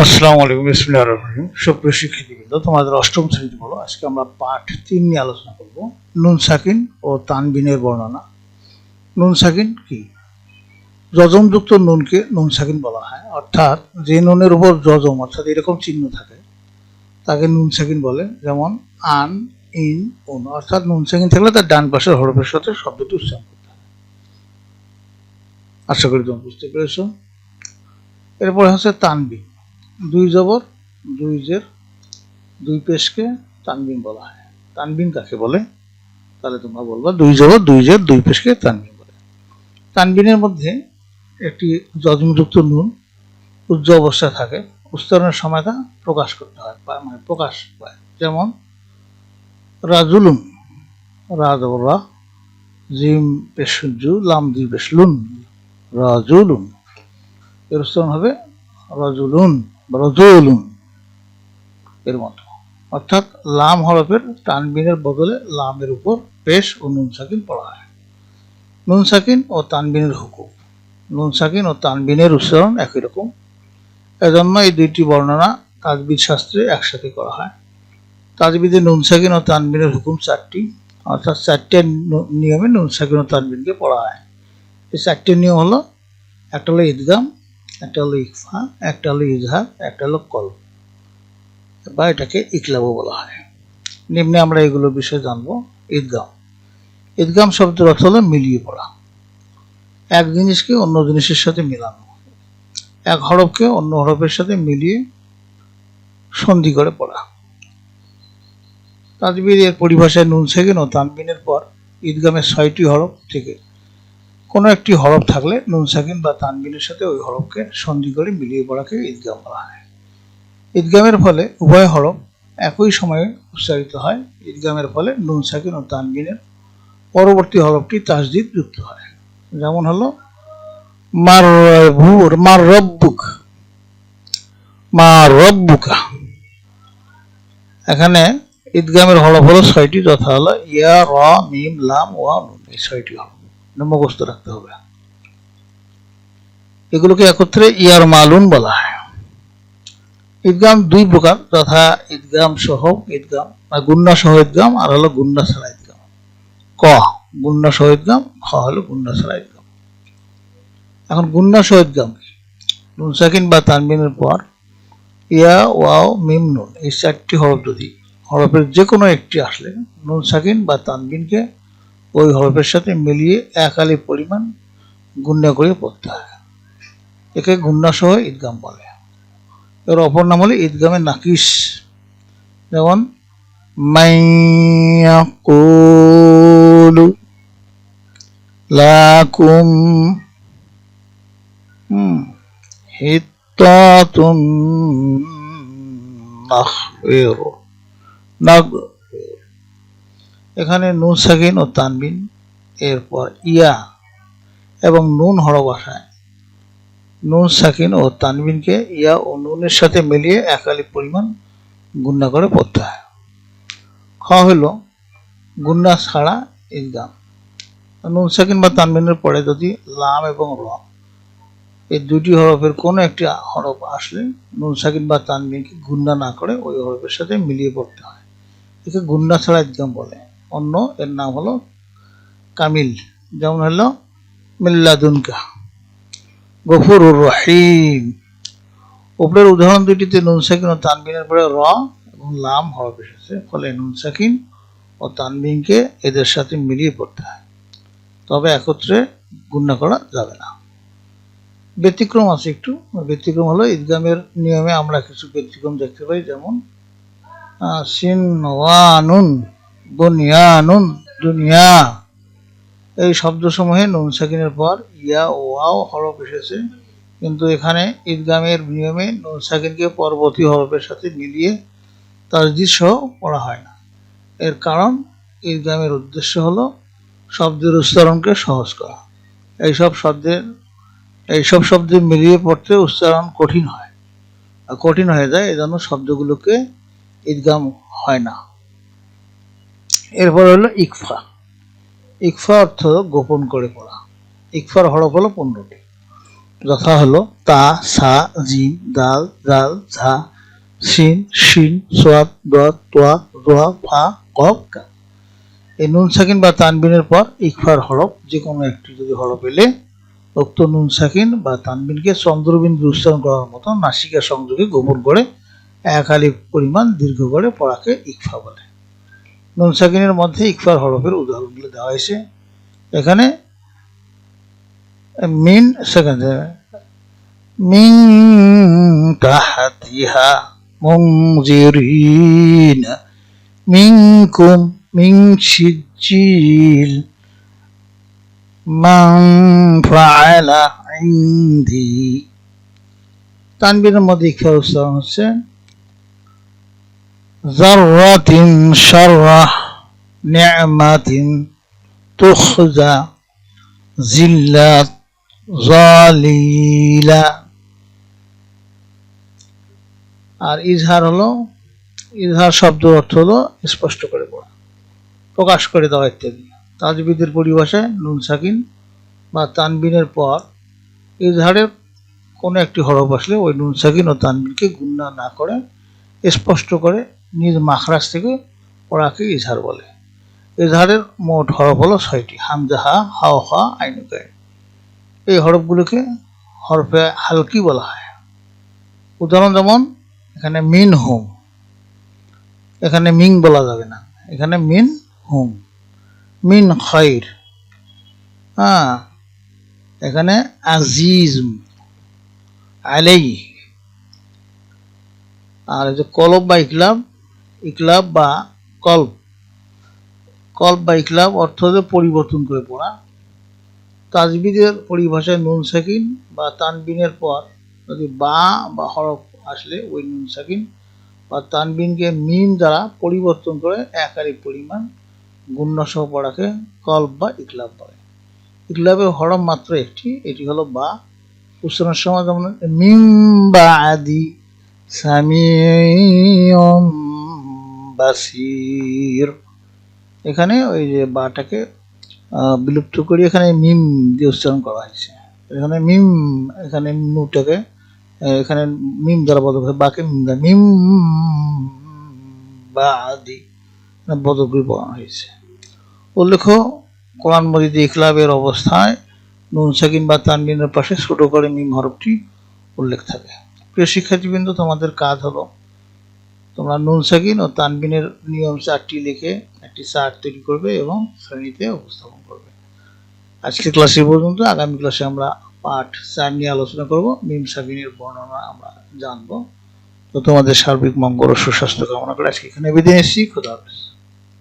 আসসালামু আলাইকুম, বিসমিল্লাহির রহমানির রহিম। সুপ্রিয় শিক্ষার্থীবৃন্দ, তোমাদের অষ্টম শ্রেণীতে বলো। আজকে আমরা পাঠ 3 নিয়ে আলোচনা করব। নুন সাকিন ও তানবিনের বর্ণনা। নুন সাকিন কি? যজমযুক্ত নুনকে নুন সাকিন বলা হয়, অর্থাৎ যে নুনের উপর যজম অর্থাৎ এরকম চিহ্ন থাকে তাকে নুন সাকিন বলে। যেমন আন, ইন, উন, অর্থাৎ নুন সাকিন থাকলে তার ডান পাশের হরফের সাথে শব্দটি উচ্চারণ করতে হয়। আশা করি তোমরা বুঝতে পেরেছ। এরপরে হচ্ছে তানবিন। দুই জবর, দুই জের, দুই পেশকে তানবিন বলা হয়। তানবিন কাকে বলে? তাহলে তোমরা বলবা দুই জবর, দুই জের, দুই পেশকে তানবিন বলে। তানবিনের মধ্যে একটি যজমযুক্ত নুন উজ্জ অবস্থায় থাকে, উচ্চারণের সময় তা প্রকাশ করতে হয়, মানে প্রকাশ পায়। যেমন রাজুলুন, রা জবর রা, জিম পেশ জু, লাম দুই পেশ লুন, রাজুলুন। এর উচ্চারণ হবে রাজুলুন বা রাজুলুন এর মতো। অর্থাৎ লাম হরফের তানবিনের বদলে লামের উপর পেশ ও নুন সাকিন পড়া হয়। নুন সাকিন ও তানবিনের হুকুম। নুন সাকিন ও তানবিনের উচ্চারণ একই রকম, এজন্য এই দুইটি বর্ণনা তাজবিদ শাস্ত্রে একসাথে করা হয়। তাজবিদে নুন সাকিন ও তানবিনের হুকুম 4টি, অর্থাৎ 4টে নিয়মে নুন সাকিন ও তানবিনকে পড়া হয়। এই 4টে নিয়ম হলো: একটা হলো ইদগাম, একটা হলো ইকফা, একটা হলো ইজহার, একটা হলো কলব বা এটাকে ইকলাবও বলা হয়। নিম্নে আমরা এগুলো বিষয়ে জানবো। ঈদগাম। ঈদগাম শব্দের অর্থ হলো মিলিয়ে পড়া, এক জিনিসকে অন্য জিনিসের সাথে মিলানো, এক হরফকে অন্য হরফের সাথে মিলিয়ে সন্ধি করে পড়া। তাজবিদের পরিভাষায় নুন সাকিন ও তানবিনের পর ঈদগামের 6টি হরফ থেকে কোনো একটি হরফ থাকলে নুন সাকিন বা তানবিনের সাথে ওই হরফকে সন্ধি করে মিলিয়ে পড়াকে ঈদগাম বলা হয়। ঈদগামের ফলে উভয় হরফ একই সময়ে উচ্চারিত হয়। ঈদগামের ফলে নুন সাকিন ও তানবিনের পরবর্তী হরফটি তাসদিদ যুক্ত হয়। যেমন হলো মার রব্বুক, মা রব্বুকা। এখানে ঈদগামের হরফ হলো 6টি, যথা হলো ইয়া, র, মিম, লাম, ওয়া, নুন। এই 6টি হরফ মুখস্থ রাখতে হবে। এগুলোকে একত্রে ইয়ার মালুন বলা হয়। ঈদগাম 2 প্রকার, যথা ঈদগাম সহ ঈদগাম, গুন্না সহ ঈদগাম, আর হলো গুন্না ছাড়া ঈদগাম। ক গুন্না সহ ঈদগাম, খ হলো গুন্না ছাড়া ঈদগাম। এখন গুন্না সহ ঈদগাম কি? নুন সাকিন বা তানবিনের পর ইয়া, ওয়াও, মিম, নুন এই 4টি হরফ যদি হরফের যে কোনো একটি আসলে নুন সাকিন বা তানবিনকে ওই হরফের সাথে মিলিয়ে এক আলিফ পরিমাণ গুন্না করে পড়তে হয়। একে গুন্না সহ ঈদগাম বলে। এর অপর নাম হলো ঈদগামে নাকিস। যেমন মাইয়াকুলু লাকুম হিত্তাতুন নাখফিরু। এখানে নুন সাকিন ও তানবিন এরপর ইয়া এবং নুন হরফ আসায় নুন সাকিন ও তানবিনকে ইয়া ও নুনের সাথে মিলিয়ে এক আলিফ পরিমাণ গুন্না করে পড়তে হয়। খ হলো গুন্না ছাড়া ঈদগাম। নুন সাকিন বা তানবিনের পরে যদি লাম এবং র এই দুটি হরফের কোনো একটি হরফ আসলে নুন সাকিন বা তানবিনকে গুন্না না করে ওই হরফের সাথে মিলিয়ে পড়তে হয়। একে গুন্না ছাড়া ঈদগাম বলে। অন্য এর নাম হলো কামিল। যেমন হলো মিল্লাদুনকা, গফুরুর রহিম। উপরের উদাহরণ দুটিতে নুন সাকিন ও তানবিনের পরে র এবং লাম হরফ এসেছে, ফলে নুন সাকিন ও তানবিনকে এদের সাথে মিলিয়ে পড়তে হয়, তবে একত্রে গুন্না করা যাবে না। ব্যতিক্রম আছে একটু। ব্যতিক্রম হলো ঈদগামের নিয়মে আমরা কিছু ব্যতিক্রম দেখতে পাই। যেমন সিনওয়ানুন, বুনিয়ানুন, দুনিয়া এই শব্দসমূহে নুন সাকিনের পর ইয়া ও ওয়াও হরফ এসেছে, কিন্তু এখানে ঈদগামের নিয়মে নুন সাকিনকে পরবর্তী হরফের সাথে মিলিয়ে তাসদীদ সহ পড়া হয় না। এর কারণ ঈদগামের উদ্দেশ্য হলো শব্দের উচ্চারণকে সহজ করা। এইসব শব্দে মিলিয়ে পড়তে উচ্চারণ কঠিন হয়ে যায়, এজন্য শব্দগুলোকে ঈদগাম হয় না। এরপর হলো ইকফা। ইকফা অর্থ গোপন করে পড়া। ইকফার হরফ হলো 15টি। যথা হলো তা, সা, জিম, দাল, জাল, ঝা, সিন, শিন, সোয়াদ, দোয়াদ, তোয়া, জোয়া, ফা, কফ, কাফ। এই নুন সাকিন বা তানবিনের পর ইকফার হরফ যে কোনো একটি যদি হরফ এলে উক্ত নুন সাকিন বা তানবিনকে চন্দ্রবিন্দু উচ্চারণ করার মতো নাসিকা সংযোগে গোপন করে এক আলিফ পরিমাণ দীর্ঘ করে পড়াকে ইকফা বলে। নুন সাকিনের মধ্যে ইকফার হরফের উদাহরণগুলো দেওয়া হয়েছে এখানে। মিন সেকেন্ড, মিন তাহতিহা মুনজিরিন, মিনকুম, মিন সিজিল, মান ফাআলা ইনদি। তানবিনের মধ্যে ইকফার উচ্চারণ হচ্ছে যাররাতিন শাররাহ, নি'মাতিন তুখজা, জিল্লাত, জালিলা। আর ইজহার হলো, ইজহার শব্দের অর্থ হলো স্পষ্ট করে পড়া, প্রকাশ করে দেওয়া ইত্যাদি। তাজবিদের পরিভাষায় নুন সাকিন বা তানবিনের পর ইজহারের কোনো একটি হরফ আসলে ওই নুন সাকিন ও তানবিনকে গুণনা না করে স্পষ্ট করে নিজ মাখরাজ থেকে পড়াকে ইজহার বলে। ইজহারের মোট হরফ হলো 6টি: হামজা, হা, হাও, হা, আইন, গাইন। এই হরফগুলোকে হরফে হালকি বলা হয়। উদাহরণ যেমন এখানে মিন হুম, এখানে মিং বলা যাবে না, এখানে মিন হুম। মিন খাইর, হ্যাঁ, এখানে আজিজ আলাই। আর এই যে কলব বা ইকলাব, ইকলাব বা কলব, কলব বা ইকলাব অর্থ হচ্ছে পরিবর্তন করে পড়া। তাজবিদের পরিভাষায় নুন সাকিন বা তানবিনের পর যদি বা হরফ আসলে ওই নুন সাকিন বা তানবিনকে মিম দ্বারা পরিবর্তন করে এক আলিফ পরিমাণ গুণনা সহ পড়াকে কলব বা ইকলাব বলে। ইকলাবের হরফ মাত্র একটি, এটি হলো বা। উচ্চারণের সময় যেমন মিম বাদি সামিউম বাসির, এখানে ওই যে বাটাকে বিলুপ্ত করে এখানে মিম দিয়ে উচ্চারণ করা হয়েছে। এখানে মিম, এখানে নুটাকে এখানে মিম দ্বারা বদল করে বাকে মিম দ্বারা মিম বা আদি বদল করে পড়ানো হয়েছে। উল্লেখ্য, কোরআন মজিদে ইকলাবের অবস্থায় নুন সাকিন বা তানবিনের পাশে ছোট করে মিম হরফটি উল্লেখ থাকে। প্রিয় শিক্ষার্থীবৃন্দ, তোমাদের কাজ হলো তোমরা নুন সাকিন ও তানবিনের নিয়ম 4টি লিখে একটি চার্ট তৈরি করবে এবং শ্রেণীতে উপস্থাপন করবে। আজকে ক্লাসে পর্যন্ত। আগামী ক্লাসে আমরা পাঠ 4 নিয়ে আলোচনা করব, মিম সাকিনের বর্ণনা আমরা জানবো। তো তোমাদের সার্বিক মঙ্গল ও সুস্বাস্থ্য কামনা করে আজকে এখানে বিদায় নিচ্ছি। খোদা হাফেজ।